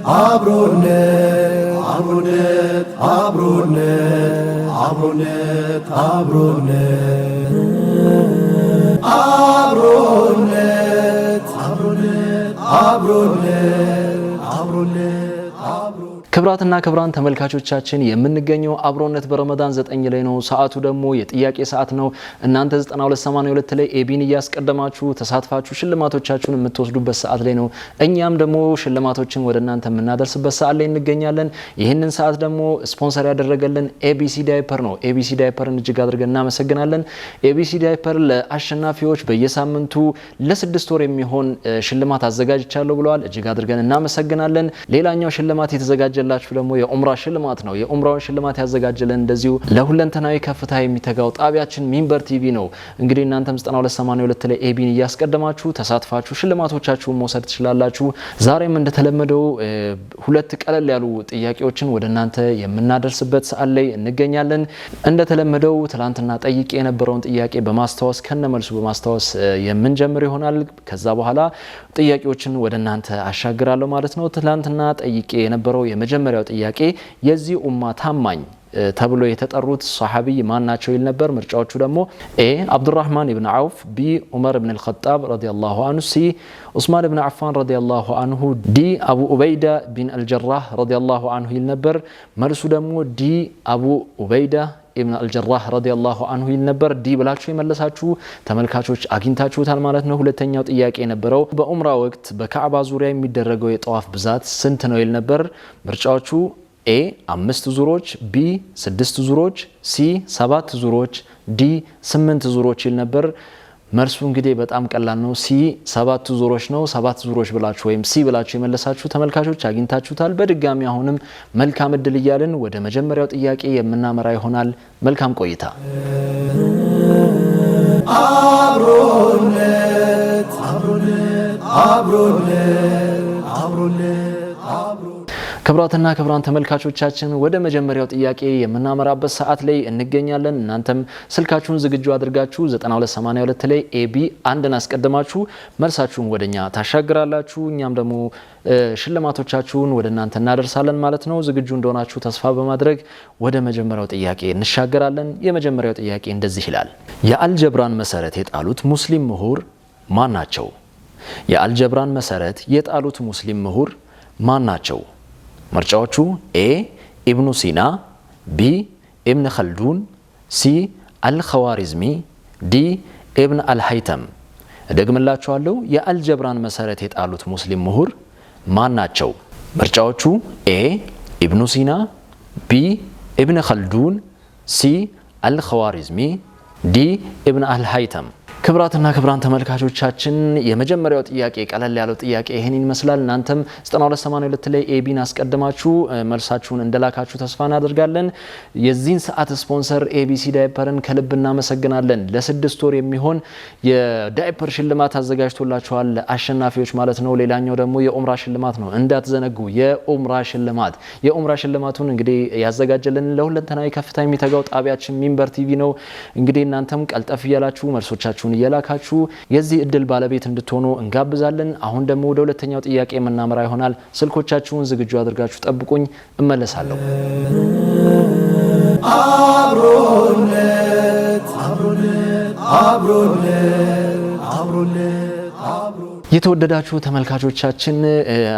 አብሮነት አብሮነት አብሮነት አብሮነት አብሮነት አብሮነት አብሮነት አብሮነት አብሮነት ክብራትና ክብራን ተመልካቾቻችን የምንገኘው አብሮነት በረመዳን 9 ላይ ነው። ሰዓቱ ደግሞ የጥያቄ ሰዓት ነው። እናንተ 9282 ላይ ኤቢን እያስቀደማችሁ ተሳትፋችሁ ሽልማቶቻችሁን የምትወስዱበት ሰዓት ላይ ነው። እኛም ደግሞ ሽልማቶችን ወደ እናንተ የምናደርስበት ሰዓት ላይ እንገኛለን። ይህንን ሰዓት ደግሞ ስፖንሰር ያደረገልን ኤቢሲ ዳይፐር ነው። ኤቢሲ ዳይፐርን እጅግ አድርገን እናመሰግናለን። ኤቢሲ ዳይፐር ለአሸናፊዎች በየሳምንቱ ለ6 ወር የሚሆን ሽልማት አዘጋጅቻለሁ ብለዋል። እጅግ አድርገን እናመሰግናለን። ሌላኛው ሽልማት የተዘጋጀ ላችሁ ደግሞ የኡምራ ሽልማት ነው። የኡምራውን ሽልማት ያዘጋጀልን እንደዚሁ ለሁለንተናዊ ከፍታ የሚተጋው ጣቢያችን ሚንበር ቲቪ ነው። እንግዲህ እናንተም 9282 ላይ ኤቢን እያስቀደማችሁ ተሳትፋችሁ ሽልማቶቻችሁን መውሰድ ትችላላችሁ። ዛሬም እንደተለመደው ሁለት ቀለል ያሉ ጥያቄዎችን ወደ እናንተ የምናደርስበት ሰዓት ላይ እንገኛለን። እንደተለመደው ትላንትና ጠይቄ የነበረውን ጥያቄ በማስታወስ ከነመልሱ በማስታወስ የምንጀምር ይሆናል። ከዛ በኋላ ጥያቄዎችን ወደ እናንተ አሻግራለሁ ማለት ነው። ትላንትና ጠይቄ የነበረው የመጀመሪያው ጥያቄ የዚህ ኡማ ታማኝ ተብሎ የተጠሩት ሷሐቢይ ማን ናቸው ይል ነበር። ምርጫዎቹ ደግሞ ኤ አብዱራህማን ኢብኑ አውፍ፣ ቢ ዑመር ኢብኑ አልኸጣብ ረዲየላሁ ዐንሁ፣ ሲ ዑስማን ኢብኑ አፋን ረዲየላሁ ዐንሁ፣ ዲ አቡ ኡበይዳ ቢን አልጀራህ ረዲየላሁ ዐንሁ ይል ነበር። መልሱ ደግሞ ዲ አቡ ኡበይዳ ኢብኑ አልጀራህ ረዲየላሁ ዐንሁ ይል ነበር። ዲ ብላችሁ የመለሳችሁ ተመልካቾች አግኝታችሁታል ማለት ነው። ሁለተኛው ጥያቄ የነበረው በኡምራ ወቅት በካዕባ ዙሪያ የሚደረገው የጠዋፍ ብዛት ስንት ነው ይል ነበር። ምርጫዎቹ ኤ 5 ዙሮች፣ ቢ 6 ዙሮች፣ ሲ 7 ዙሮች፣ ዲ 8 ዙሮች ይል ነበር። መልሱ እንግዲህ በጣም ቀላል ነው። ሲ 7 ዙሮች ነው። 7 ዙሮች ብላችሁ ወይም ሲ ብላችሁ የመለሳችሁ ተመልካቾች አግኝታችሁታል። በድጋሚ አሁንም መልካም እድል እያልን ወደ መጀመሪያው ጥያቄ የምናመራ ይሆናል። መልካም ቆይታ። አብሮነት አብሮነት አብሮነት አብሮነት ክብራትና ክብራን ተመልካቾቻችን ወደ መጀመሪያው ጥያቄ የምናመራበት ሰዓት ላይ እንገኛለን። እናንተም ስልካችሁን ዝግጁ አድርጋችሁ 9282 ላይ ኤቢ አንድን አስቀድማችሁ መልሳችሁን ወደኛ ታሻግራላችሁ። እኛም ደግሞ ሽልማቶቻችሁን ወደ እናንተ እናደርሳለን ማለት ነው። ዝግጁ እንደሆናችሁ ተስፋ በማድረግ ወደ መጀመሪያው ጥያቄ እንሻገራለን። የመጀመሪያው ጥያቄ እንደዚህ ይላል። የአልጀብራን መሰረት የጣሉት ሙስሊም ምሁር ማን ናቸው? የአልጀብራን መሰረት የጣሉት ሙስሊም ምሁር ማን ናቸው? ምርጫዎቹ ኤ ኢብኑ ሲና፣ ቢ ኢብን ኸልዱን፣ ሲ አልኸዋሪዝሚ፣ ዲ ኢብን አልሀይተም። እደግምላችኋለሁ። የአልጀብራን መሰረት የጣሉት ሙስሊም ምሁር ማን ናቸው? ምርጫዎቹ ኤ ኢብኑ ሲና፣ ቢ ኢብን ኸልዱን፣ ሲ አልኸዋሪዝሚ፣ ዲ ኢብን አልሀይተም። ክብራትና ክብራን ተመልካቾቻችን የመጀመሪያው ጥያቄ ቀለል ያለው ጥያቄ ይሄን ይመስላል። እናንተም 9282 ላይ ኤቢን አስቀድማችሁ መልሳችሁን እንደላካችሁ ተስፋ እናደርጋለን። የዚህን ሰዓት ስፖንሰር ኤቢሲ ዳይፐርን ከልብ እናመሰግናለን። ለ6 ወር የሚሆን የዳይፐር ሽልማት አዘጋጅቶላችኋል ለአሸናፊዎች ማለት ነው። ሌላኛው ደግሞ የኡምራ ሽልማት ነው፣ እንዳትዘነጉ። የኡምራ ሽልማቱን እንግዲህ ያዘጋጀልን ለሁለንተናዊ ከፍታ የሚተጋው ጣቢያችን ሚንበር ቲቪ ነው። እንግዲህ እናንተም ቀልጠፍ እያላችሁ መልሶቻችሁን እየላካችሁ የዚህ እድል ባለቤት እንድትሆኑ እንጋብዛለን። አሁን ደግሞ ወደ ሁለተኛው ጥያቄ የምናመራ ይሆናል። ስልኮቻችሁን ዝግጁ አድርጋችሁ ጠብቁኝ፣ እመለሳለሁ። አብሮነት አብሮነት አብሮነት አብሮነት የተወደዳችሁ ተመልካቾቻችን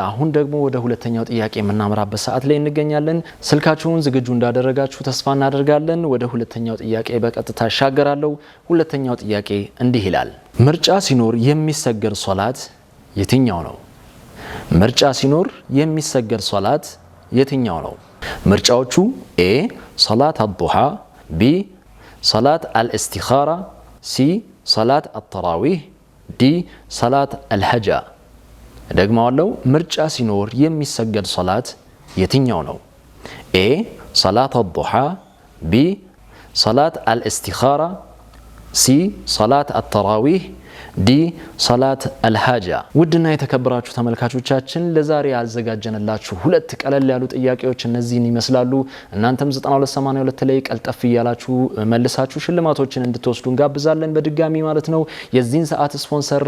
አሁን ደግሞ ወደ ሁለተኛው ጥያቄ የምናመራበት ሰዓት ላይ እንገኛለን። ስልካችሁን ዝግጁ እንዳደረጋችሁ ተስፋ እናደርጋለን። ወደ ሁለተኛው ጥያቄ በቀጥታ እሻገራለሁ። ሁለተኛው ጥያቄ እንዲህ ይላል። ምርጫ ሲኖር የሚሰገድ ሶላት የትኛው ነው? ምርጫ ሲኖር የሚሰገድ ሶላት የትኛው ነው? ምርጫዎቹ ኤ ሶላት አዱሃ፣ ቢ ሶላት አልእስቲኻራ፣ ሲ ሶላት አተራዊህ፣ ዲ ሰላት አልሀጃ። ደግመዋለሁ። ምርጫ ሲኖር የሚሰገድ ሶላት የትኛው ነው? ኤ ሰላት አዱሃ፣ ቢ ሰላት አልእስቲኻራ፣ ሲ ሰላት አተራዊህ፣ ዲ ሰላት አልሀጃ። ውድና የተከበራችሁ ተመልካቾቻችን ለዛሬ ያዘጋጀንላችሁ ሁለት ቀለል ያሉ ጥያቄዎች እነዚህን ይመስላሉ። እናንተም 9282 ላይ ቀልጠፍ እያላችሁ መልሳችሁ ሽልማቶችን እንድትወስዱ እንጋብዛለን በድጋሚ ማለት ነው። የዚህን ሰዓት ስፖንሰር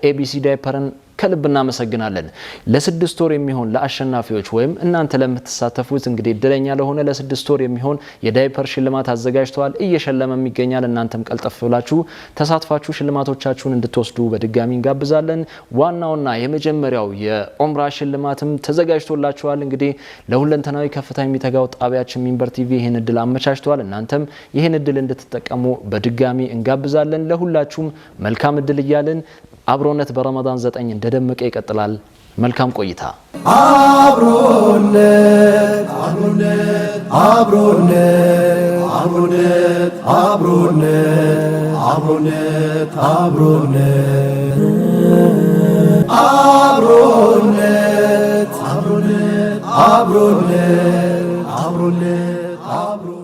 ኤቢሲ ዳይፐርን ከልብ እናመሰግናለን። ለ6 ወር የሚሆን ለአሸናፊዎች ወይም እናንተ ለምትሳተፉት እንግዲህ እድለኛ ለሆነ ለ6 ወር የሚሆን የዳይፐር ሽልማት አዘጋጅተዋል። እየሸለመም ይገኛል። እናንተም ቀልጠፍ ብላችሁ ተሳትፋችሁ ሽልማቶቻችሁን እንድትወስዱ በድጋሚ እንጋብዛለን። ዋናውና የመጀመሪያው የኡምራ ሽልማትም ተዘጋጅቶላችኋል። እንግዲህ ለሁለንተናዊ ከፍታ የሚተጋው ጣቢያችን ሚንበር ቲቪ ይህን እድል አመቻችቷል። እናንተም ይህን እድል እንድትጠቀሙ በድጋሚ እንጋብዛለን። ለሁላችሁም መልካም እድል እያልን አብሮነት በረመዳን 9 እንደደመቀ ይቀጥላል። መልካም ቆይታ። አብሮነት አብሮነት አብሮነት አብሮነት አብሮነት አብሮነት አብሮነት አብሮነት አብሮነት አብሮነት አብሮነት